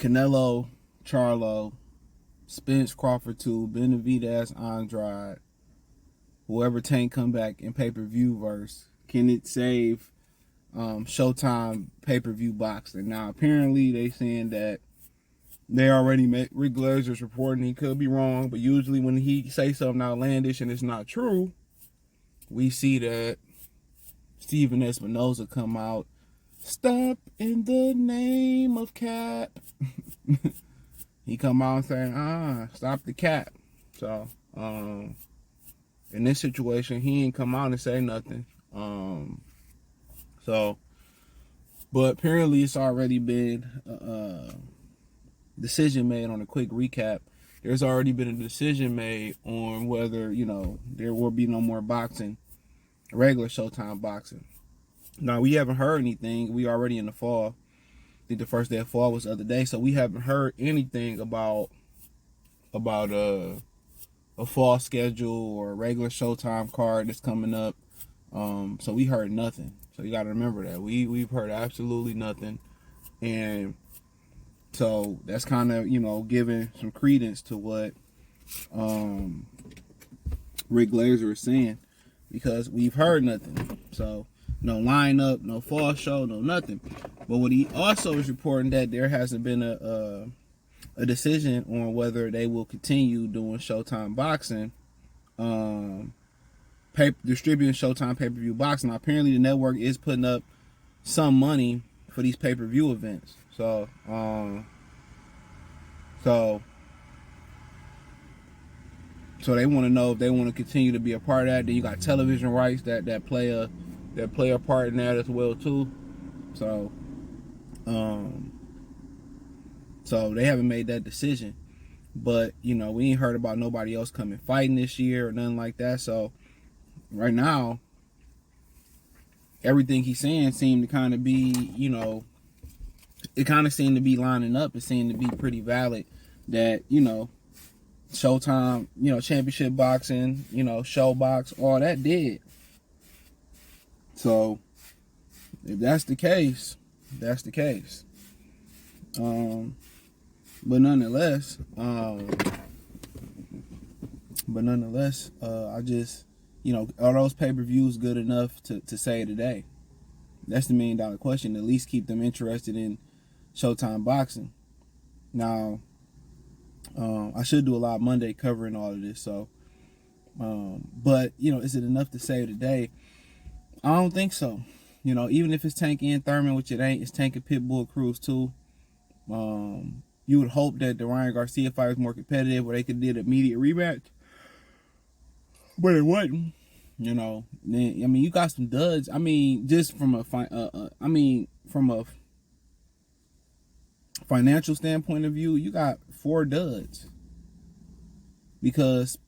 Canelo, Charlo, Spence, Crawford 2, Benavidez, Andrade, whoever Tank come back in pay-per-view verse. Can it save Showtime pay-per-view boxing? Now, apparently they saying that they already met. Rick Glazer's reporting. He could be wrong, but usually when he say something outlandish and it's not true, we see that Steven Espinoza come out. Stop in the name of cap. He come out saying, stop the cap. So, in this situation, he ain't come out and say nothing. But apparently it's already been decision made. On a quick recap, there's already been a decision made on whether, there will be no more boxing, regular Showtime boxing. Now, we haven't heard anything. We already in the fall. I think the first day of fall was the other day, so we haven't heard anything about a fall schedule or a regular Showtime card that's coming up. So we heard nothing. So you got to remember that we've heard absolutely nothing, and so that's kind of giving some credence to what Rick Glazer is saying, because we've heard nothing. So no lineup, no fall show, no nothing. But what he also is reporting, that there hasn't been a decision on whether they will continue doing Showtime boxing, distributing Showtime pay-per-view boxing. Now, apparently the network is putting up some money for these pay-per-view events. So they want to know if they want to continue to be a part of that. Then you got television rights that play a part in that as well too. So they haven't made that decision. But we ain't heard about nobody else coming fighting this year or nothing like that. So right now, everything he's saying seemed to kind of be, it kind of seemed to be lining up. It seemed to be pretty valid that, Showtime, championship boxing, Showbox, all that did. So if that's the case, that's the case. But nonetheless, I just, are those pay-per-views good enough to say today? That's the $1 million question. At least keep them interested in Showtime boxing. Now, I should do a lot Monday covering all of this. So, but is it enough to save today? I don't think so. Even if it's Tank and Thurman, which it ain't, it's Tank and Pitbull Cruz too. You would hope that the Ryan Garcia fight was more competitive, where they could did an immediate rematch, but it wasn't. Then you got some duds. Just from a financial standpoint of view, you got 4 duds, because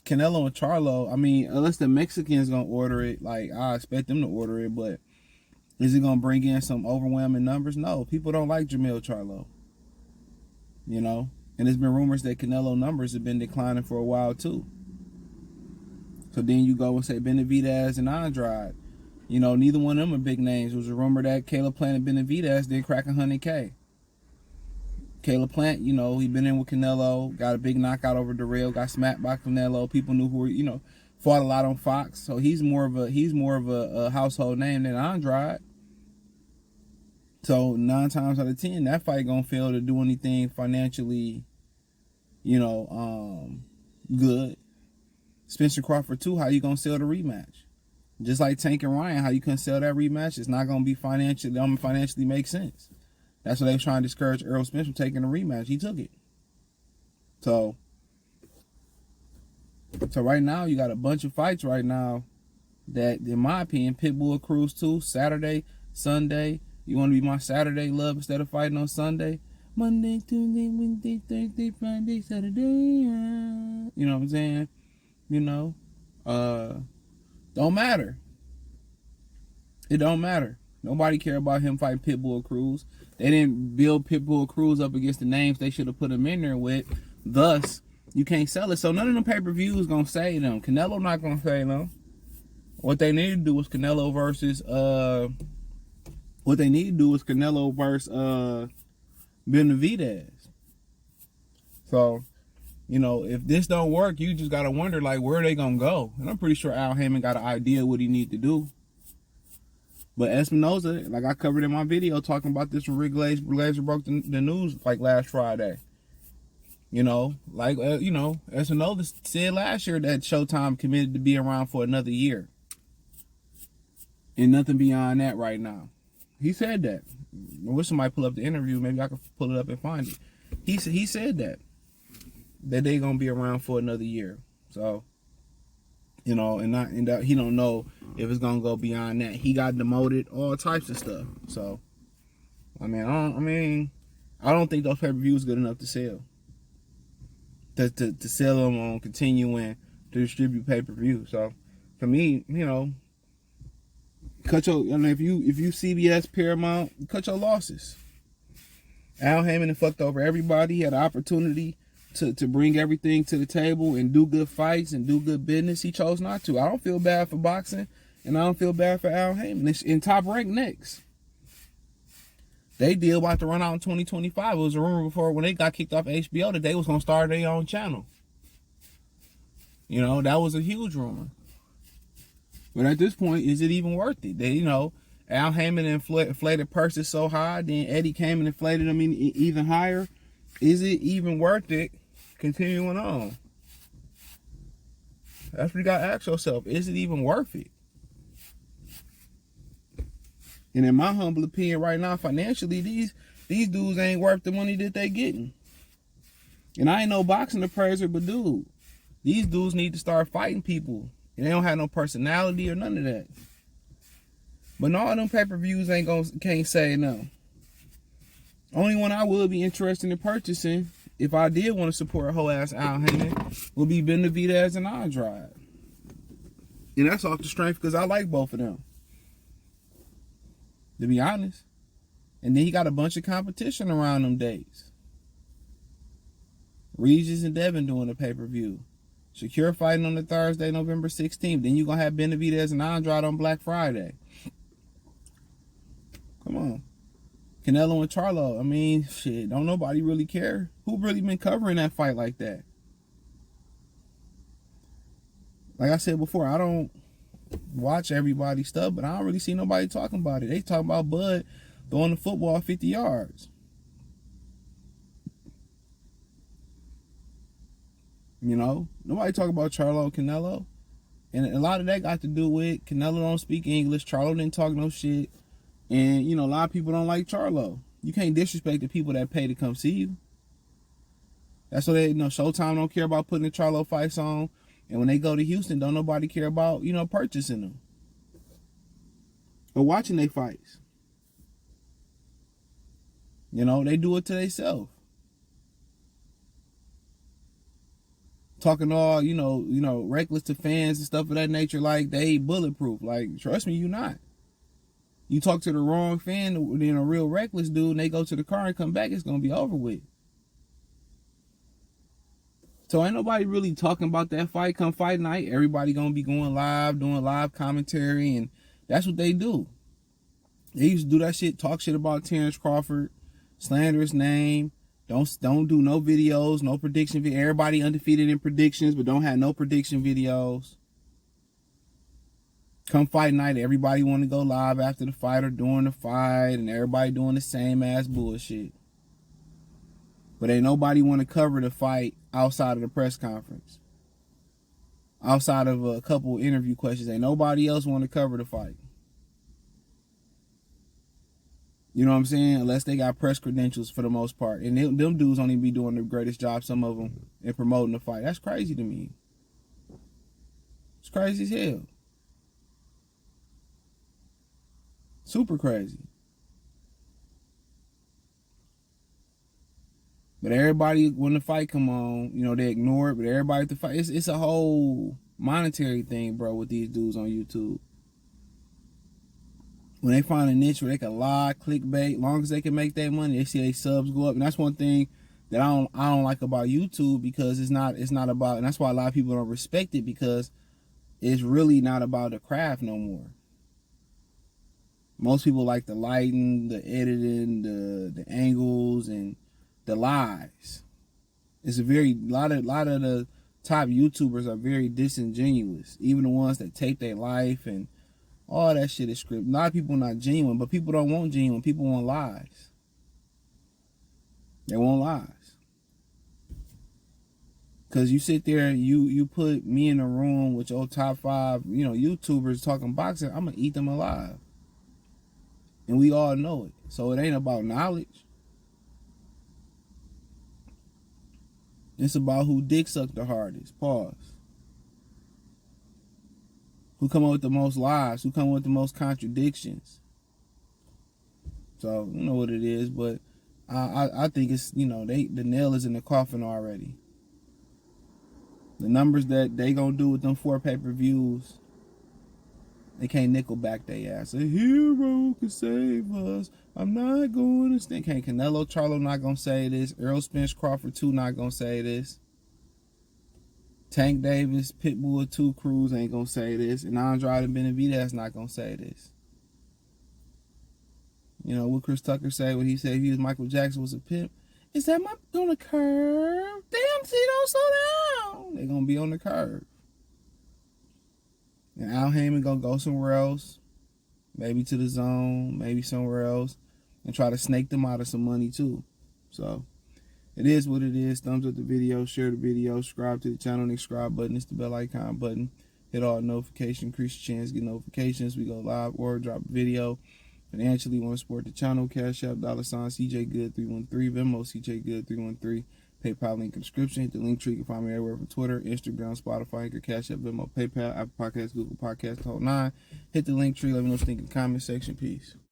Canelo and Charlo, unless the Mexicans gonna order it, like I expect them to order it, but is it gonna bring in some overwhelming numbers? No, people don't like Jamil Charlo. And there's been rumors that Canelo numbers have been declining for a while too. So then you go and say Benavidez and Andrade. Neither one of them are big names. There was a rumor that Caleb Plant and Benavidez did crack 100K. Caleb Plant, he been in with Canelo, got a big knockout over Darrell, got smacked by Canelo. People knew who were, fought a lot on Fox. So he's more of a household name than Andrade. So 9 times out of 10, that fight gonna fail to do anything financially, good. Spencer Crawford too, how you gonna sell the rematch? Just like Tank and Ryan, how you can sell that rematch? It's not gonna be financially, don't financially make sense. That's why they were trying to discourage Errol Spence from taking the rematch. He took it. So right now, you got a bunch of fights right now that, in my opinion, Pitbull Cruz too, Saturday, Sunday. You want to be my Saturday love instead of fighting on Sunday? Monday, Tuesday, Wednesday, Thursday, Friday, Saturday. You know what I'm saying? Don't matter. It don't matter. Nobody care about him fighting Pitbull Cruz. They didn't build Pitbull Cruz up against the names they should have put him in there with. Thus, you can't sell it. So none of them pay-per-views gonna save them. Canelo not gonna save them. What they need to do is Canelo versus Benavidez. So, you know, if this don't work, you just gotta wonder like where are they gonna go. And I'm pretty sure Al Heyman got an idea what he need to do. But Espinoza, like I covered in my video talking about this when Rick Glazer broke the news like last Friday. You know, like you know, Espinoza said last year that Showtime committed to be around for another year, and nothing beyond that right now. He said that. I wish somebody pull up the interview. Maybe I could pull it up and find it. He said that they gonna be around for another year. So, you know, and that he don't know if it's gonna go beyond that. He got demoted, all types of stuff. So, I don't think those pay-per-views good enough to sell. To sell them on continuing to distribute pay-per-view. So, for me, you know, cut your. I mean, if you CBS Paramount, cut your losses. Al Heyman fucked over everybody. He had an opportunity to bring everything to the table and do good fights and do good business. He chose not to. I don't feel bad for boxing, and I don't feel bad for Al Heyman. It's in Top Rank next. They deal about to run out in 2025. It was a rumor before when they got kicked off HBO that they was going to start their own channel. You know, that was a huge rumor. But at this point, is it even worth it? They, you know, Al Heyman inflated purses so high, then Eddie came and inflated them even higher. Is it even worth it continuing on? That's what you got to ask yourself. Is it even worth it? And in my humble opinion right now, financially, these dudes ain't worth the money that they getting. And I ain't no boxing appraiser, but dude, these dudes need to start fighting people. And they don't have no personality or none of that. But all them pay-per-views can't say no. Only one I would be interested in purchasing, if I did want to support a whole ass Al Heyman, would be Benavidez and Andrade. And that's off the strength because I like both of them, to be honest. And then he got a bunch of competition around them days. Regis and Devin doing a pay-per-view. Shakir fighting on the Thursday, November 16th. Then you're going to have Benavidez and Andrade on Black Friday. Come on. Canelo and Charlo. I mean, shit, don't nobody really care. Who really been covering that fight like that? Like I said before, I don't watch everybody's stuff, but I don't really see nobody talking about it. They talking about Bud throwing the football 50 yards. You know, nobody talk about Charlo and Canelo. And a lot of that got to do with Canelo don't speak English. Charlo didn't talk no shit. And, you know, a lot of people don't like Charlo. You can't disrespect the people that pay to come see you. That's why you know, Showtime don't care about putting the Charlo fights on. And when they go to Houston, don't nobody care about, you know, purchasing them. Or watching their fights. You know, they do it to themselves. Talking all, you know, reckless to fans and stuff of that nature, like they bulletproof. Like, trust me, you not. You talk to the wrong fan, then a real reckless dude, and they go to the car and come back, it's gonna be over with. So ain't nobody really talking about that fight come fight night. Everybody gonna be going live, doing live commentary, and that's what they do. They used to do that shit, talk shit about Terrence Crawford, slander his name. Don't do no videos, no prediction video. Everybody undefeated in predictions, but don't have no prediction videos. Come fight night, everybody want to go live after the fight or during the fight, and everybody doing the same ass bullshit. But ain't nobody want to cover the fight outside of the press conference. Outside of a couple interview questions, ain't nobody else want to cover the fight. You know what I'm saying? Unless they got press credentials for the most part. And them dudes don't even be doing the greatest job, some of them, in promoting the fight. That's crazy to me. It's crazy as hell. Super crazy. But everybody, when the fight come on, you know, they ignore it. But everybody at the fight, it's a whole monetary thing, bro, with these dudes on YouTube. When they find a niche where they can lie, clickbait, long as they can make that money, they see their subs go up. And that's one thing that I don't like about YouTube, because it's not about, and that's why a lot of people don't respect it, because it's really not about the craft no more. Most people like the lighting, the editing, the angles, and the lies. It's a lot of the top YouTubers are very disingenuous. Even the ones that tape their life and all that shit is scripted. A lot of people not genuine, but people don't want genuine. People want lies. They want lies. Cause you sit there and you put me in a room with your top 5, YouTubers talking boxing, I'm gonna eat them alive. And we all know it. So it ain't about knowledge. It's about who dick sucked the hardest. Pause. Who come up with the most lies? Who come up with the most contradictions? So you know what it is, but I think it's the nail is in the coffin already. The numbers that they gonna do with them 4 pay-per-views, they can't nickel back their ass. A hero could save us. I'm not going to stand. Can't Canelo, Charlo not gonna say this. Spence, Crawford 2 not gonna say this. Tank Davis, Pitbull 2 Cruz ain't gonna say this. And Andrade and Benavidez not gonna say this. What Chris Tucker say when he said he was Michael Jackson was a pimp? Is that my on the curve? Damn, see, don't slow down. They're gonna be on the curve. And Al Heyman gonna go somewhere else, maybe to the zone, maybe somewhere else, and try to snake them out of some money too. So it is what it is. Thumbs up the video, share the video, subscribe to the channel. The subscribe button is the bell icon button. Hit all notifications, increase your chance to get notifications. We go live or drop a video. Financially, want to support the channel, Cash App, $CJ Good 313, Venmo CJ Good 313, PayPal link in the description. Hit the link tree. You can find me everywhere for Twitter, Instagram, Spotify, Anchor, Cash App, Venmo, PayPal, Apple Podcasts, Google Podcasts, the whole 9. Hit the link tree. Let me know what you think in the comment section. Peace.